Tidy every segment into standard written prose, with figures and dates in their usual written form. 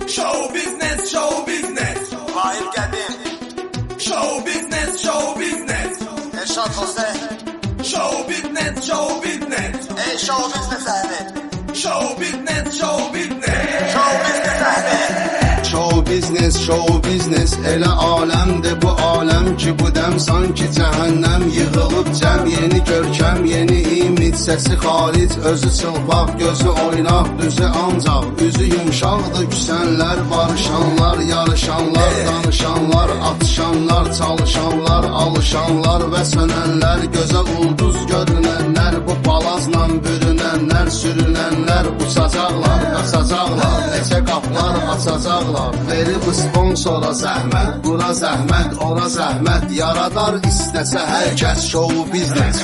Show business, show business. Mahir Qədim, Show business, show business. Elşad Hosey, Show business, show business. ey show business əhli, Show business, show business. show business əhli. Show business, show business. Elə aləmdir bu aləm ki, bu dəm sanki cəhənnəm. Yığılıb cəm, yeni görkəm, yeni imid. Səsi xalic, özü çılpaq, gözü oynaq, düzü ancaq. Üzü yumşaqdır, küsənlər, barışanlar, yarışanlar, danışanlar, atışanlar, çalışanlar, alışanlar və sönənlər. Gözə ulduz görünənlər, bu palazla bürünənlər, sürünənlər, uçacaqlar, qaçacaqlar, neçə qaplar açacaqlar. Verib sponsora zəhmət, bura zəhmət, ora zəhmət. Yaradar istəsə hər kəs show business.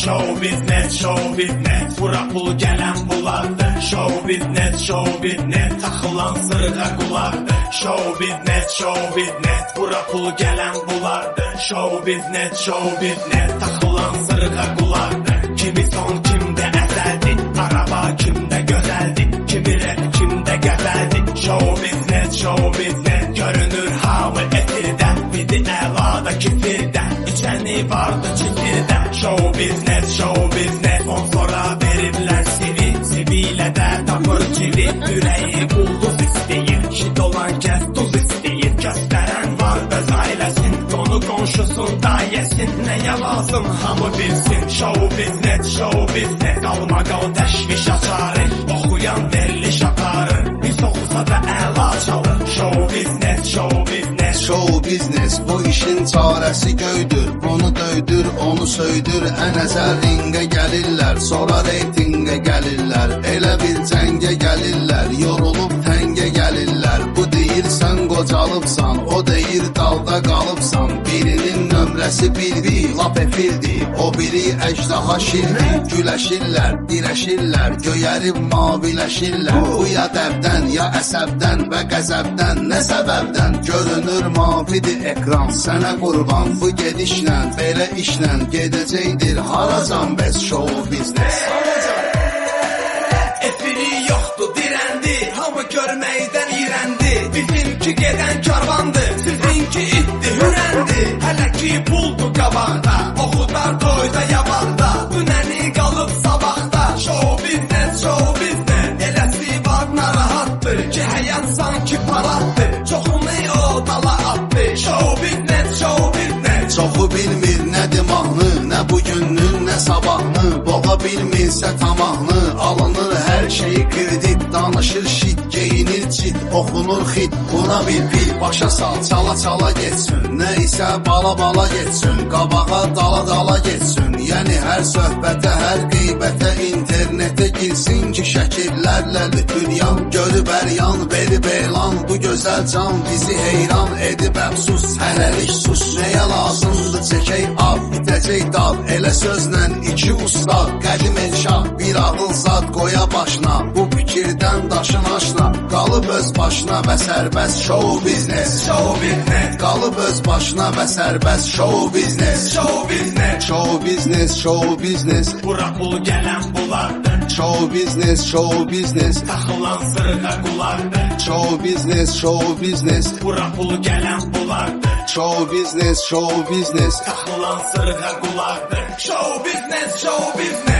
Show business, show business. Bura pul gələn bulardır. Show business, show business. Taxılan sırğa qulardır. Show business, show business. Bura pul gələn bulardır. Show business, show business. Taxılan sırğa qulardır. Kimi son, kimdə əsəldir. Araba kimdə gözəldir. Kimi rap, kimdə qəbəldir. Show business, show business. Görünür hamı etirdən. Bidi əlada kifirdən. İçəni vardı çifirdən. Show business, show business. Sponsora veriblər sivi. Sivi ilə də tapır civi. Ürəyi ulduz istəyir. Şid olan kəs tuz istəyir. Göstərən var öz ailəsin. Qonu qonşusunda yesin. Nəyə lazım hamı bilsin. Show business, show business. Qalma qal təşviş açarır. Oxuyan veriliş aparır. Biz oxusa da əla çalır. Show business, show business. Show business, bu işin çarəsi göydür. Bunu döydür, onu söydür. Ən əzəl ringə gəlirlər, sonra reytingə gəlirlər. Elə bir cəngə gəlirlər, yorulub təngə gəlirlər. Bu deyir sən qocalıbsan, o deyir dalda qalıbsan. Birinin nömrəsi bildi, lap efildi. O biri əjdaha şirdi. Güləşirlər, dirəşirlər, göyərib maviləşirlər. Bu ya dəbdən, ya əsəbdən və qəzəbdən, nə səbəbdən? Görünür mavidir ekran, sənə qurban. Bu gedişlə, belə işlə gedəcəkdir. Haracan bəs show business. Efiri yoxdur, dirəndi. Hamı görməkdən irəndi. Bizimki gedən karvandır. Sizinki itdi, hürəndi. Hələ ki buldu qabaqda. Oxudar toyda yabaqda. Dünəni qalıb sabahda. Show business, show business. Eləsi var narahatdır ki, həyat sanki paraddır. Çoxunu o dala attı. Show business, show business. Çoxu bilmir nədir mahnı, nə bugünün, nə sabahını. Boğa bilmirsə tamahını, alınır hər şeyi kredit. Danışır şit, geyinir çit, oxunur xit. Buna bir pil, başa sal, çala çala geçsin. Nə isə bala bala geçsin, qabağa dala dala geçsin. Yəni hər söhbətə, hər qeybətə, internetə girsin ki, şəkillərlə lütüryan. Görüb əryan, verib elan, bu gözəl can bizi heyran edib əfsus. Hələlik sus, nəyə lazımdır çəkək ab, bitəcək dal. Elə sözlə iki ustad, qədim elşah, bir ağıl zad qoya başına. Bu fikirdən daşın aşına, qalıb öz başına və sərbəst show business. Show business, Qalıb öz başına və sərbəst show business. show business. Show business, show business. Bura pul gələn bulardır. Show business, show business. Taxılan sırğa qulardır. Show business, show business. Bura pul gələn bulardır. Show business, show business. Taxılan sırğa qulardır. Show business, show business.